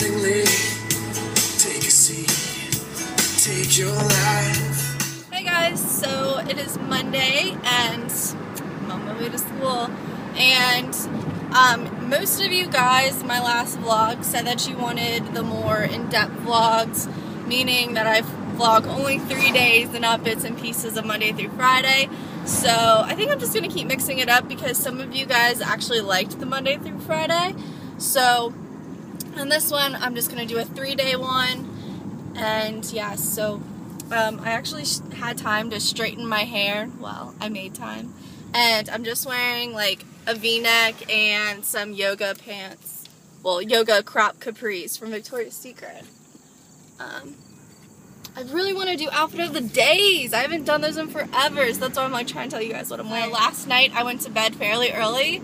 willingly take a seat, take your life. Hey guys, so it is Monday and I'm on my way to school, and most of you guys, my last vlog, said that you wanted the more in-depth vlogs, meaning that I vlog only 3 days and not bits and pieces of Monday through Friday. So I think I'm just going to keep mixing it up because some of you guys actually liked the Monday through Friday. So in this one, I'm just going to do a 3-day one. And yeah, so I actually had time to straighten my hair. Well, I made time. And I'm just wearing like a v-neck and some yoga pants. Well, yoga crop capris from Victoria's Secret. I really want to do outfit of the days. I haven't done those in forever, so that's why I'm like trying to tell you guys what I'm wearing. Last night I went to bed fairly early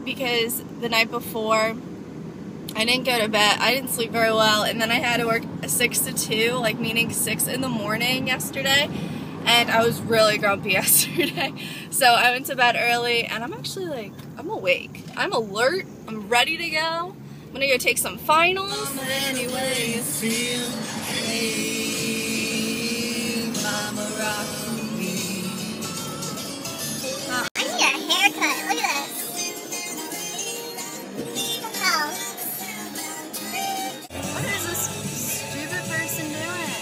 because the night before I didn't go to bed. I didn't sleep very well, and then I had to work 6 to 2, like meaning 6 in the morning yesterday, and I was really grumpy yesterday. So I went to bed early, and I'm actually like, I'm awake. I'm alert. I'm ready to go. I'm gonna go take some finals. Anyways. I need a haircut. Look at this. Oh. What is this stupid person doing?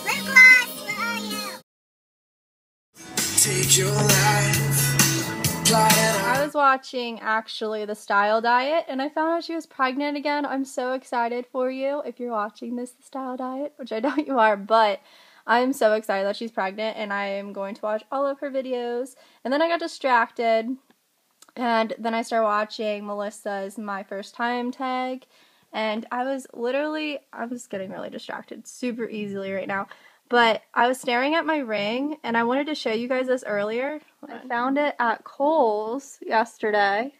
Lip gloss. Where are you? Take your life, apply it I was watching actually the Style Diet, and I found out she was pregnant again. I'm so excited for you if you're watching this, the Style Diet, which I doubt you are, but I'm so excited that she's pregnant, and I am going to watch all of her videos. And then I got distracted, and then I started watching Melissa's My First Time tag, and I was getting really distracted super easily right now. But I was staring at my ring, and I wanted to show you guys this earlier. I found it at Kohl's yesterday.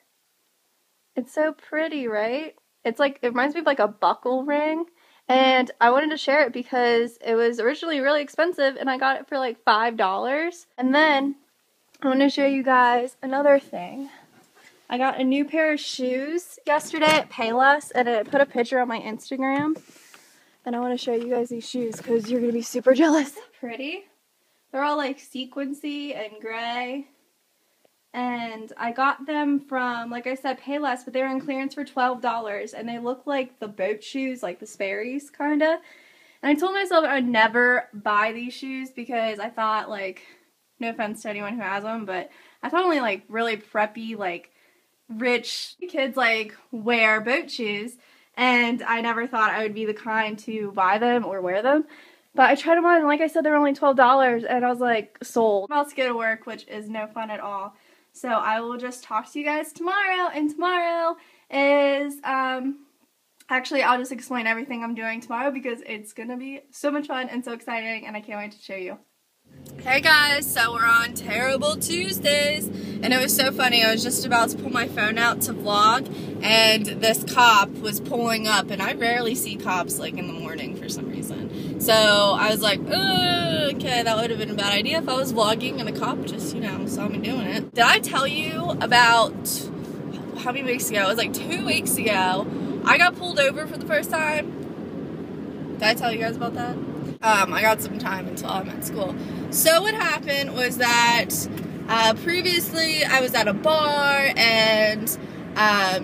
It's so pretty, right? It's like, it reminds me of like a buckle ring. And I wanted to share it because it was originally really expensive, and I got it for like $5. And then I want to show you guys another thing. I got a new pair of shoes yesterday at Payless, and I put a picture on my Instagram. And I want to show you guys these shoes because you're going to be super jealous. Pretty. They're all like sequincy and gray. And I got them from, like I said, Payless, but they were on clearance for $12. And they look like the boat shoes, like the Sperry's kind of. And I told myself I would never buy these shoes because I thought, like, no offense to anyone who has them, but I thought only like really preppy, like rich kids like wear boat shoes. And I never thought I would be the kind to buy them or wear them. But I tried them on, and like I said, they were only $12, and I was like, sold. I'm about to go to work, which is no fun at all. So I will just talk to you guys tomorrow, and tomorrow is, actually I'll just explain everything I'm doing tomorrow because it's gonna be so much fun and so exciting, and I can't wait to show you. Hey guys, so we're on Terrible Tuesdays, and it was so funny. I was just about to pull my phone out to vlog, and this cop was pulling up, and I rarely see cops like in the morning for some reason. So I was like, okay, that would have been a bad idea if I was vlogging and a cop just, you know, saw me doing it. Did I tell you about, how many weeks ago? It was like 2 weeks ago. I got pulled over for the first time. Did I tell you guys about that? I got some time until I'm at school. So what happened was that previously I was at a bar and,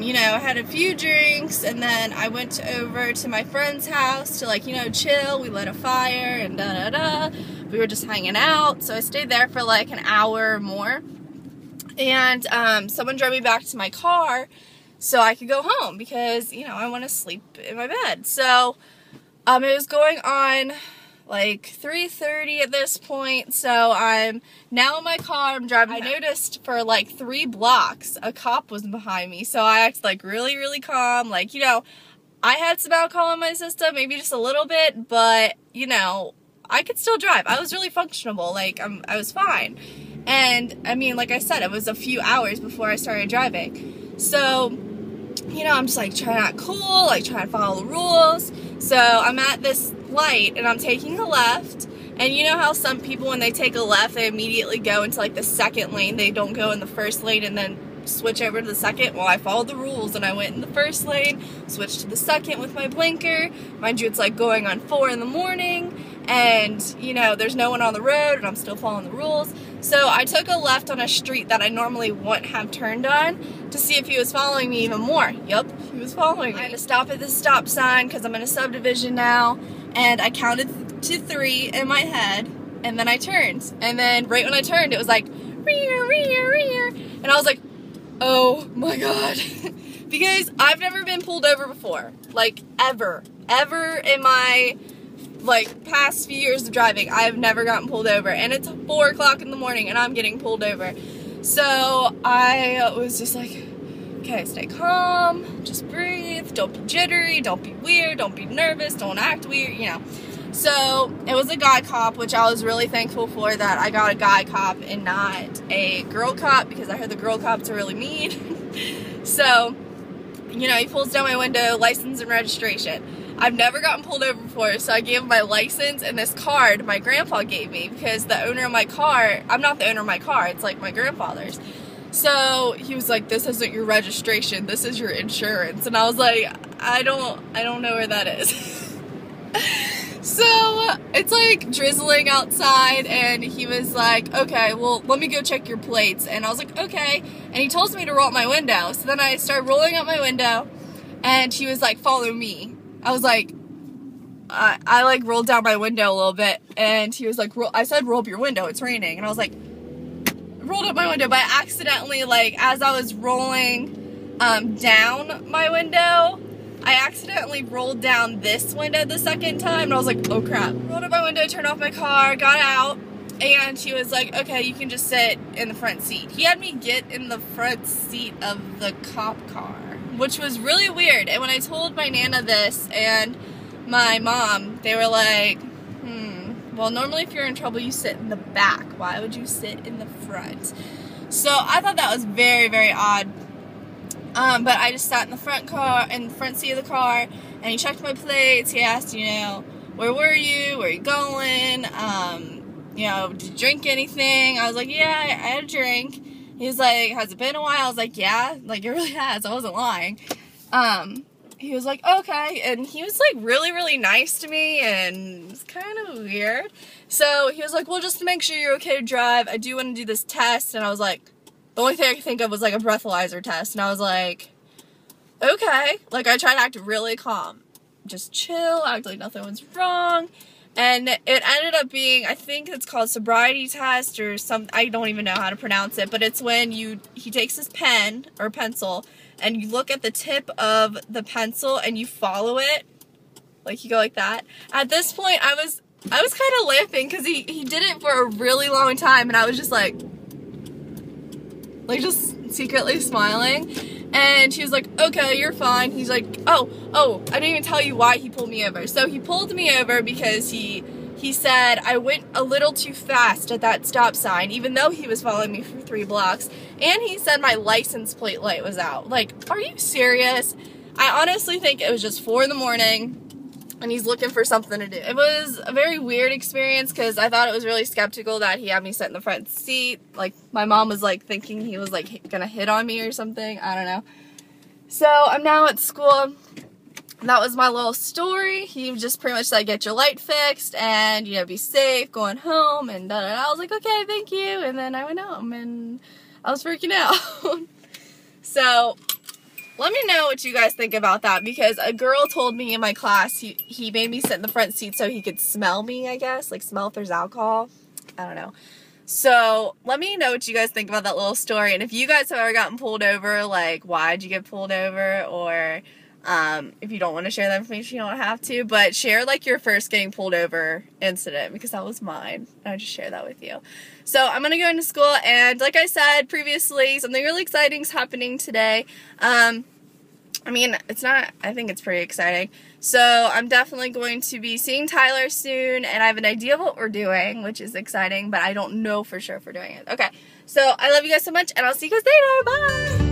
you know, I had a few drinks, and then I went over to my friend's house to, like, you know, chill. We lit a fire and da-da-da. We were just hanging out. So I stayed there for like an hour or more. And someone drove me back to my car so I could go home because, you know, I want to sleep in my bed. So it was going on like 3:30 at this point, so I'm now in my car, I'm driving. I noticed for like 3 blocks a cop was behind me, so I acted like really calm, like, you know, I had some alcohol in my system, maybe just a little bit, but, you know, I could still drive. I was really functional, like, I was fine. And, I mean, like I said, it was a few hours before I started driving. So, you know, I'm just like trying to act cool, like trying to follow the rules. So I'm at this light and I'm taking a left, and you know how some people when they take a left they immediately go into like the second lane, they don't go in the first lane and then switch over to the second. Well, I followed the rules and I went in the first lane, switched to the second with my blinker. Mind you, it's like going on 4 in the morning and, you know, there's no one on the road and I'm still following the rules. So I took a left on a street that I normally wouldn't have turned on to see if he was following me even more. Yup, he was following me. I had to stop at this stop sign because I'm in a subdivision now, and I counted to 3 in my head, and then I turned. And then right when I turned, it was like, rear, rear, rear. And I was like, oh my God. Because I've never been pulled over before. Like, ever. Ever in my, like, past few years of driving, I've never gotten pulled over. And it's 4 o'clock in the morning and I'm getting pulled over. So I was just like, okay, stay calm, just breathe, don't be jittery, don't be weird, don't be nervous, don't act weird, you know. So it was a guy cop, which I was really thankful for, that I got a guy cop and not a girl cop, because I heard the girl cops are really mean. So, you know, he pulls down my window, license and registration. I've never gotten pulled over before, so I gave him my license and this card my grandpa gave me, because the owner of my car, I'm not the owner of my car, it's like my grandfather's. So he was like, this isn't your registration, this is your insurance. And I was like, I don't know where that is. So it's like drizzling outside and he was like, okay, well, let me go check your plates. And I was like, okay. And he tells me to roll up my window. So then I started rolling up my window and he was like, follow me. I was like, I like rolled down my window a little bit and he was like, I said, roll up your window, it's raining. And I was like, rolled up my window, but I accidentally, like, as I was rolling down my window, I accidentally rolled down this window the second time, and I was like, oh crap. Rolled up my window, turned off my car, got out, and he was like, okay, you can just sit in the front seat. He had me get in the front seat of the cop car, which was really weird. And when I told my Nana this and my mom, they were like, well, normally if you're in trouble, you sit in the back. Why would you sit in the front? So I thought that was very, very odd. But I just sat in the front seat of the car, and he checked my plates. He asked, you know, where were you? Where are you going? You know, did you drink anything? I was like, yeah, I had a drink. He was like, has it been a while? I was like, yeah, like it really has. I wasn't lying. He was like, okay, and he was like really, really nice to me, and it was kind of weird. So he was like, well, just to make sure you're okay to drive, I do want to do this test. And I was like, the only thing I could think of was like a breathalyzer test. And I was like, okay. Like, I tried to act really calm. Just chill, act like nothing was wrong. And it ended up being, I think it's called sobriety test or I don't even know how to pronounce it. But it's when he takes his pen or pencil and you look at the tip of the pencil and you follow it. Like, you go like that. At this point, I was kind of laughing because he did it for a really long time. And I was just like just secretly smiling. And she was like, okay, you're fine. He's like, oh, I didn't even tell you why he pulled me over. So he pulled me over because he said I went a little too fast at that stop sign, even though he was following me for 3 blocks. And he said my license plate light was out. Like, are you serious? I honestly think it was just 4 in the morning and he's looking for something to do. It was a very weird experience because I thought it was really skeptical that he had me sit in the front seat. Like, my mom was like thinking he was like gonna hit on me or something. I don't know. So I'm now at school. That was my little story. He just pretty much said, get your light fixed and, you know, be safe going home and da da da. I was like, okay, thank you. And then I went home and I was freaking out. So let me know what you guys think about that, because a girl told me in my class he made me sit in the front seat so he could smell me, I guess. Like, smell if there's alcohol. I don't know. So let me know what you guys think about that little story. And if you guys have ever gotten pulled over, like, why'd you get pulled over? Or if you don't want to share that information, you don't have to. But share, like, your first getting pulled over incident, because that was mine. I just share that with you. So I'm going to go into school. And like I said previously, something really exciting is happening today. I mean, it's not, I think it's pretty exciting. So I'm definitely going to be seeing Tyler soon, and I have an idea of what we're doing, which is exciting, but I don't know for sure if we're doing it. Okay, so I love you guys so much, and I'll see you guys later. Bye!